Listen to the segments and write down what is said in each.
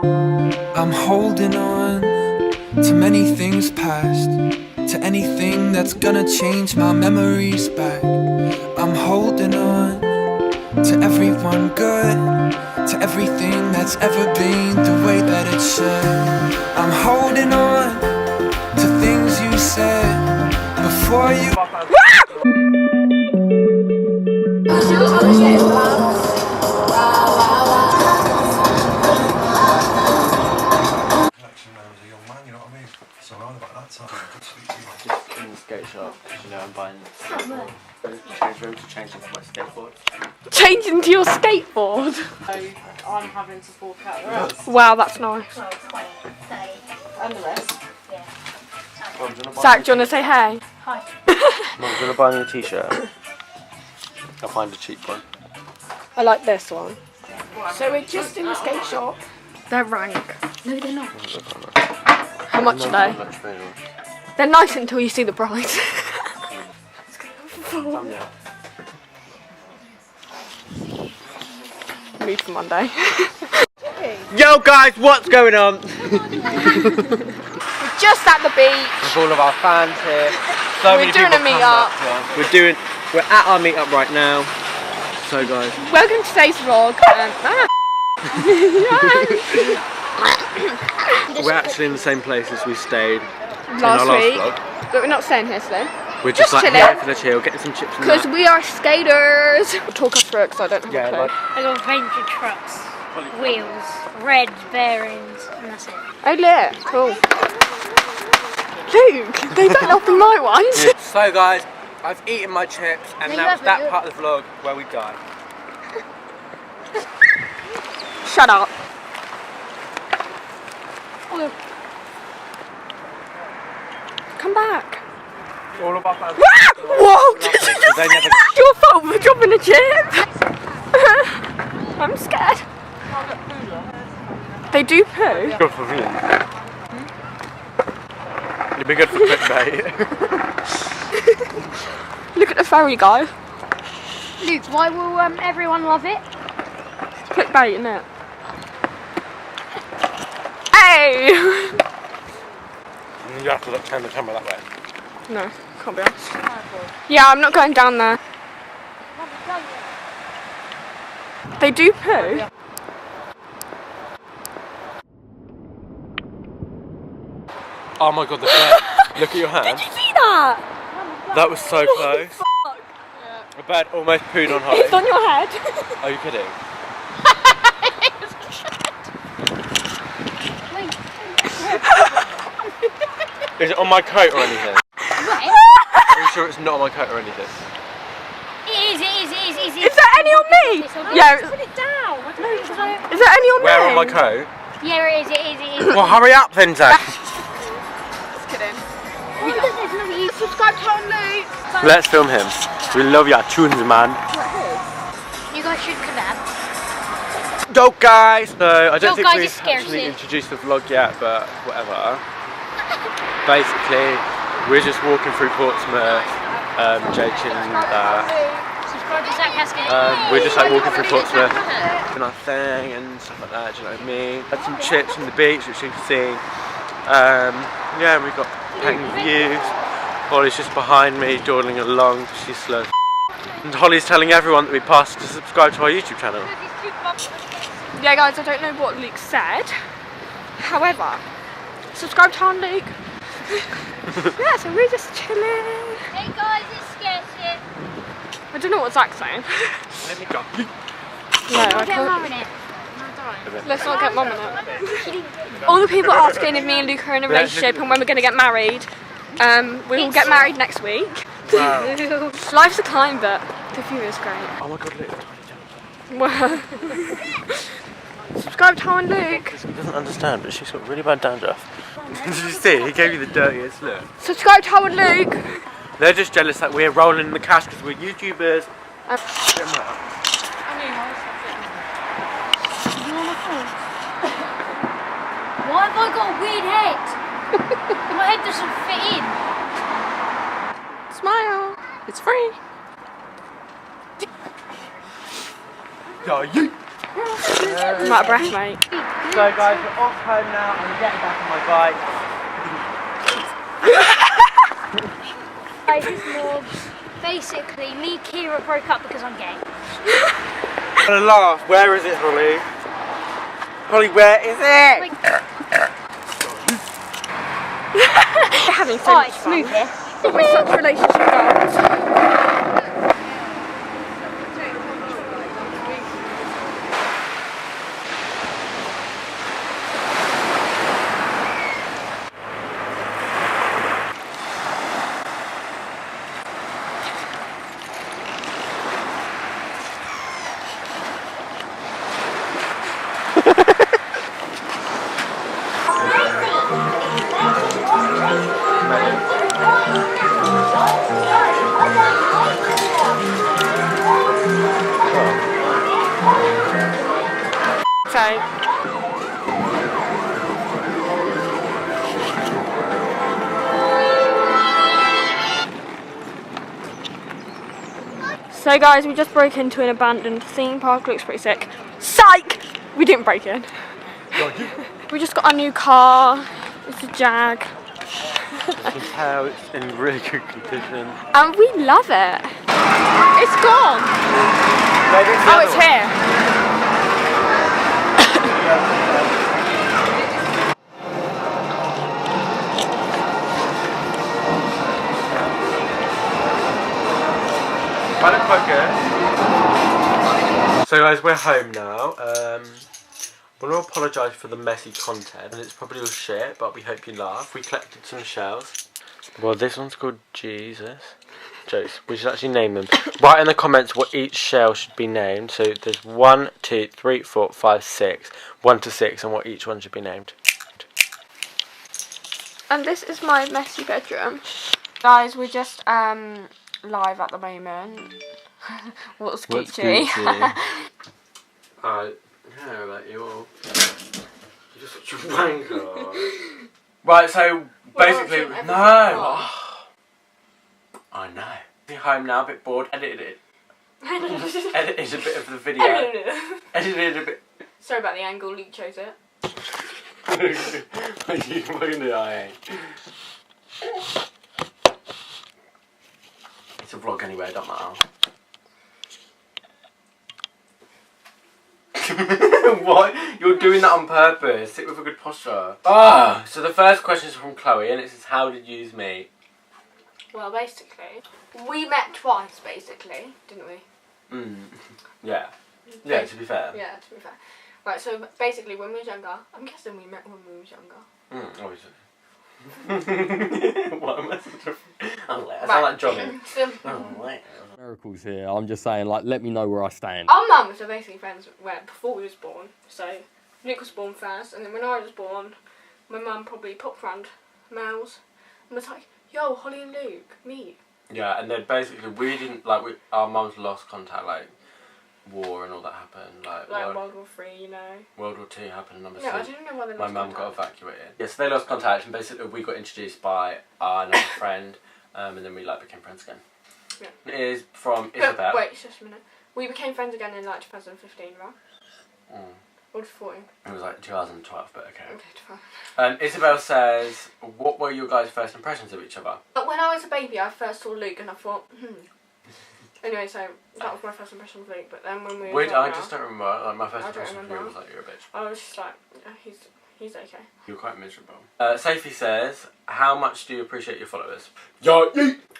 I'm holding on to many things past, to anything that's gonna change my memories back. I'm holding on to everyone good, to everything that's ever been the way that it should. I'm holding on to things you said before you. So around about that time, I could speak to you. Just in the skate shop, you know, I'm buying change room to change into my skateboard. Change into your skateboard? So I'm having to fork out the rest. Wow, that's nice. And the rest. Zach, do you want to say hey? Mum, do you want to buy me a t-shirt? I'll find a cheap one. I like this one. So we're just in the skate shop. They're rank. No, they're not. How much are they? They're nice until you see the price. Mood for Monday. Yo guys, what's going on? We're just at the beach. With all of our fans here. So We're doing a meet-up. We're at our meet-up right now. So guys. Welcome to today's vlog. We're actually in the same place as we stayed last week, vlog. but we're not staying here today. We're just like chilling. here for the chill, getting some chips and Because that. we are skaters. Talk us through it because I don't have a clue. I got venture trucks, wheels, red bearings, and that's it. Oh, lit. Cool. Luke, they don't have the my ones. So guys, I've eaten my chips and now it's that part of the vlog where we die. Shut up. Come back. All of our fans. Whoa! Did you just They say never- that's your fault for dropping a chip? I'm scared. They do poo? Good for me. It'd be good for clickbait. Look at the fairy guy. Luke, why will everyone love it? Clickbait, innit? Hey! You have to turn the camera that way. No, can't be asked. Yeah, I'm not going down there. They do poo? Oh my god, the bird. Look at your hand. Did you see that? That was so close. The bird almost pooed on Holly. It's on your head. Are you kidding? Is it on my coat or anything? Are you sure it's not on my coat or anything? It is. Is there any on me? Yeah. Put it down. Is there any on me? Where on my coat? Yeah, it is. Well, hurry up then, Zach. Just kidding. Subscribe to Hol Luke. Let's film him. We love your tunes, man. You guys should collab. Go, guys! So, I don't Yo, think guys, we've it's scarce actually here. introduced the vlog yet, but whatever. Basically, we're just walking through Portsmouth, Jake and that. Subscribe to Zach Haskett. We're just like walking through Portsmouth, doing our thing and stuff like that, do you know what I mean? Had some chips on the beach, which you can see. Yeah, we've got painting views. Holly's just behind me, dawdling along, she's slow. And Holly's telling everyone that we passed to subscribe to our YouTube channel. Yeah, guys, I don't know what Luke said. However, subscribe to Hol Luke. Yeah, so we're just chilling. Hey guys, it's Sketchy. I don't know what Zach's saying. Let me go. No, I Get mum can't. in it. Let's not get mum in it. All the people asking if me and Luke are in a relationship and when we're going to get married. We will get married next week. Wow. Life's a climb, but the view is great. Oh my god, look. Wow. Subscribe to Hol Luke. He doesn't understand, but she's got really bad dandruff. Did you see? He gave you the dirtiest look. Subscribe to Hol Luke. They're just jealous that we're rolling in the cash because we're YouTubers. Why have I got a weird head? My head doesn't fit in. Smile. It's free. Yeah, you. I'm out of breath, mate. So guys, we're off home now. I'm getting back on my bike. Guys, it's more basically me and Kira broke up because I'm gay. I'm gonna laugh. Where is it, Holly? Holly, where is it? Like, We're having so much fun. smooth here. We're such relationship goals. So guys, we just broke into an abandoned theme park. Looks pretty sick. Psych! We didn't break in. We just got a new car. It's a Jag. You can tell it's in really good condition. And we love it. It's gone. Oh, it's here. I look quite good. So guys, we're home now. I want to apologise for the messy content, and it's probably all shit, but we hope you laugh. We collected some shells. Well, this one's called Jesus. Jokes. We should actually name them. Write in the comments what each shell should be named. So there's 1, 2, 3, 4, 5, 6. 1 to 6, and what each one should be named. And this is my messy bedroom. Guys, we're just live at the moment. What's Gucci? I know about you all. You're just such a wanker. Right, so basically, no. I know. Be home now, a bit bored. Edited it. Edited a bit of the video. Edited a bit. Sorry about the angle. Luke chose it. You fucking I ain't. It's a vlog anyway, don't matter. What? You're doing that on purpose. Sit with a good posture. Ah, so the first question is from Chloe, and it says, "How did you meet?" Well, basically, we met twice, basically, didn't we? Yeah. Yeah. To be fair. Yeah, to be fair. Right. So basically, when we was younger, I'm guessing we met when we was younger. Obviously. What am I such a... Oh, I sound like Johnny. Miracles here. I'm just saying, like, let me know where I stand. Our mums were basically friends before we was born. So Luke was born first, and then when I was born, my mum probably popped round Mel's and was like, "Yo, Holly and Luke, meet." Yeah, and then basically we didn't our mums lost contact, like war and all that happened, like World War III, you know. World War II happened. Number Yeah, I six. didn't know why they My lost mum got contact. evacuated. Yes, they lost contact, and basically we got introduced by another friend, and then we became friends again. Yeah. It is from Isabel. Wait, just a minute. We became friends again in 2015, right? Or 14. It was 2012, but okay. Okay, 12. Isabel says, "What were your guys' first impressions of each other?" When I was a baby, I first saw Luke and I thought, Anyway, so that was my first impression of Luke. But then when we were I just don't remember. My first impression of you was you're a bitch. I was just like, he's okay. You're quite miserable. Sophie says, "How much do you appreciate your followers?" Yo,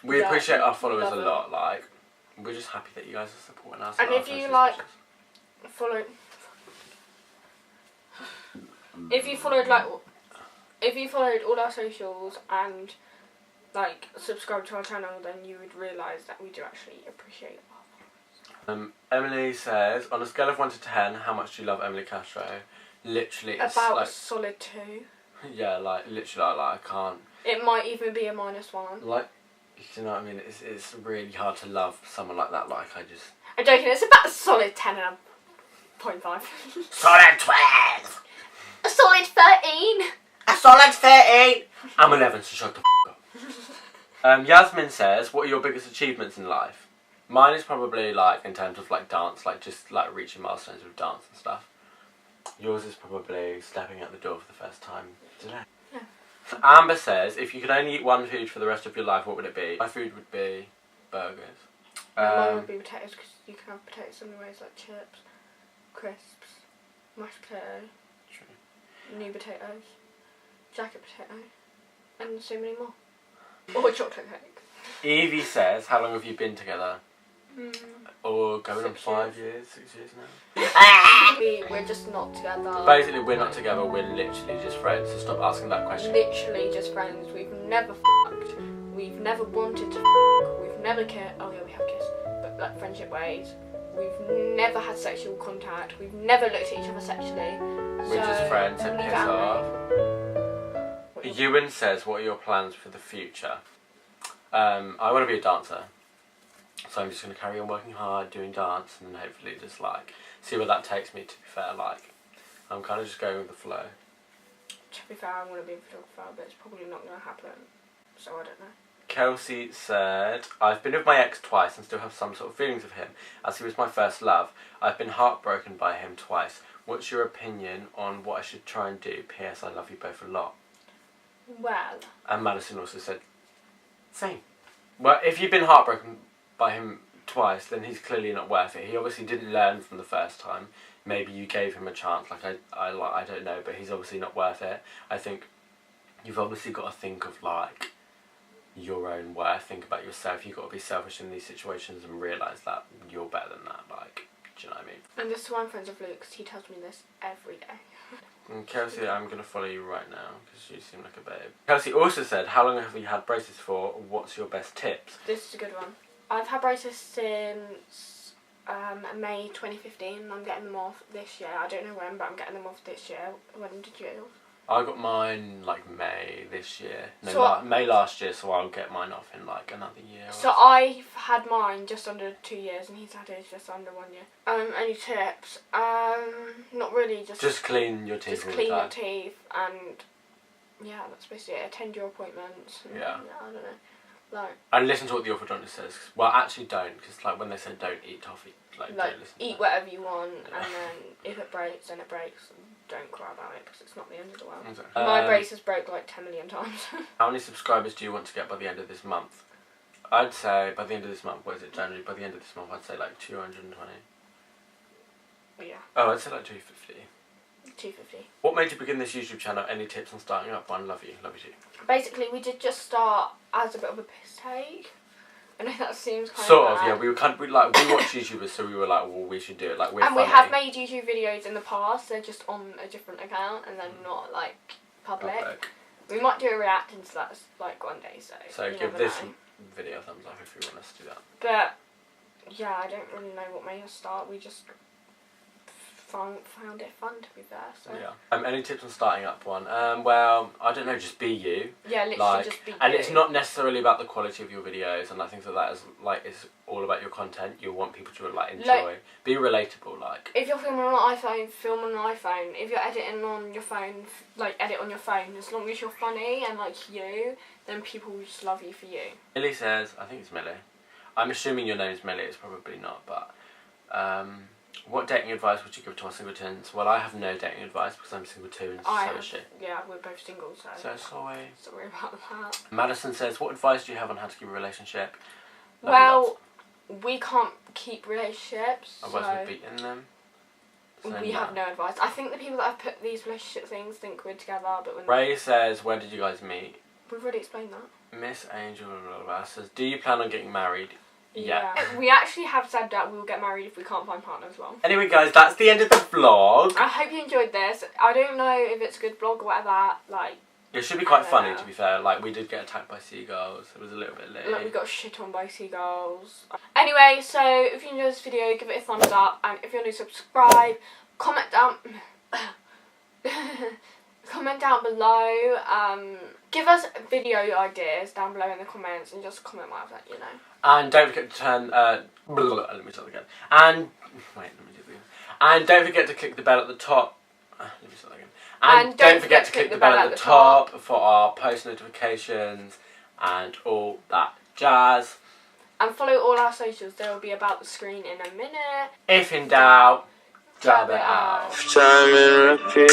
we appreciate our followers a lot. Like, we're just happy that you guys are supporting us. And if you if you followed all our socials and subscribe to our channel, then you would realise that we do actually appreciate our followers. Emily says, on a scale of 1 to 10, how much do you love Emily Castro? Literally, it's about a solid 2. Yeah, literally, I can't. It might even be a -1. You know what I mean? It's really hard to love someone like that. I'm joking. It's about a solid 10 and a 0.5. Solid 12. A solid 13. A solid 13. I'm 11, so shut the up. Yasmin says, "What are your biggest achievements in life?" Mine is probably in terms of dance, just reaching milestones with dance and stuff. Yours is probably stepping out the door for the first time today. Yeah. So Amber says, if you could only eat one food for the rest of your life, what would it be? My food would be burgers. Mine would be potatoes, because you can have potatoes in ways like chips, crisps, mashed potato, new potatoes, jacket potato, and so many more. Or chocolate cake. Evie says, how long have you been together? Or going on 6 5 years, 6 years now? We're just not together. Basically, we're not together, we're literally just friends, so stop asking that question. Literally just friends. We've never f***ed. We've never wanted to f***. We've never kissed. Oh yeah, we have kissed, but like friendship ways. We've never had sexual contact. We've never looked at each other sexually. We're just friends and piss off. Ewan says, what are your plans for the future? I want to be a dancer. So I'm just going to carry on working hard, doing dance, and hopefully just like see where that takes me. To be fair, like I'm kind of just going with the flow. To be fair, I want to be a photographer, but it's probably not going to happen. So I don't know. Kelsey said, I've been with my ex twice and still have some sort of feelings of him, as he was my first love. I've been heartbroken by him twice. What's your opinion on what I should try and do? P.S. I love you both a lot. Well. And Madison also said, same. Well, if you've been heartbroken by him twice, then he's clearly not worth it. He obviously didn't learn from the first time. Maybe you gave him a chance, like I don't know, but he's obviously not worth it. I think you've obviously got to think of like your own worth, think about yourself. You've got to be selfish in these situations and realise that you're better than that, like, do you know what I mean? And this is why I'm friends with Luke, because he tells me this every day. And Kelsey, I'm going to follow you right now, because you seem like a babe. Kelsey also said, how long have you had braces for? What's your best tips? This is a good one. I've had braces since May 2015, and I'm getting them off this year. I don't know when, but I'm getting them off this year. When did you get yours? I got mine like May this year. No, So May last year, so I'll get mine off in like another year. So I've had mine just under 2 years, and he's had his just under 1 year. Any tips? Not really. Just clean your teeth. Just clean your teeth, and yeah, that's basically it. Attend your appointments. Yeah. I don't know. Like. And listen to what the orthodontist says. Well, actually, don't, because like when they said don't eat toffee, like don't listen. Eat whatever you want, and then if it breaks, then it breaks. Don't cry about it, because it's not the end of the world. Exactly. My braces broke like 10 million times. How many subscribers do you want to get by the end of this month? I'd say by the end of this month. What is it, January? By the end of this month, I'd say like 220. Yeah. Oh, I'd say like 250. 250. What made you begin this YouTube channel? Any tips on starting up one? Love you too. Basically, we did just start as a bit of a piss take. I know that seems kind Sort of of, yeah. We watch YouTubers, so we were like, well, we should do it. Like we're and funny. we have made YouTube videos in the past. They're just on a different account, and they're not like public. We might do a reacting to that like one day. So give this video a thumbs up if you want us to do that. But yeah, I don't really know what made us start. We just found it fun, to be fair. So. Yeah. Any tips on starting up one? Well, I don't know. Just be you. Yeah, literally just be you. And it's not necessarily about the quality of your videos and like things like that. It's all about your content. You want people to like enjoy. Be relatable. Like if you're filming on an iPhone, film on an iPhone. If you're editing on your phone, like edit on your phone. As long as you're funny and like you, then people will just love you for you. Millie says, I think it's Millie. I'm assuming your name's Millie. It's probably not, but. What dating advice would you give to our singletons? Well, I have no dating advice because I'm single too, and so is she. Yeah, we're both single, so. So sorry. Sorry about that. Madison says, what advice do you have on how to keep a relationship? Well, we can't keep relationships. Otherwise we'd be in them. So we have no advice. I think the people that have put these relationship things think we're together, but we're not. Ray says, where did you guys meet? We've already explained that. Miss Angel says, do you plan on getting married? Yeah. We actually have said that we will get married if we can't find partners as well. Anyway guys, that's the end of the vlog. I hope you enjoyed this. I don't know if it's a good vlog or whatever, like... It should be quite funny, to be fair. Like, we did get attacked by seagulls. It was a little bit late. Like, we got shit on by seagulls. Anyway, so if you enjoyed this video, give it a thumbs up. And if you're new, subscribe. Comment down... Comment down below. Give us video ideas down below in the comments, and just comment whatever, you know. And don't forget to turn. Let me start again. And wait, let me do it again. And don't forget to click the bell at the top. Let me start again. And don't forget to click the bell at the top for our post notifications and all that jazz. And follow all our socials. They will be about the screen in a minute. If in doubt, Jab it out. Time and repeat.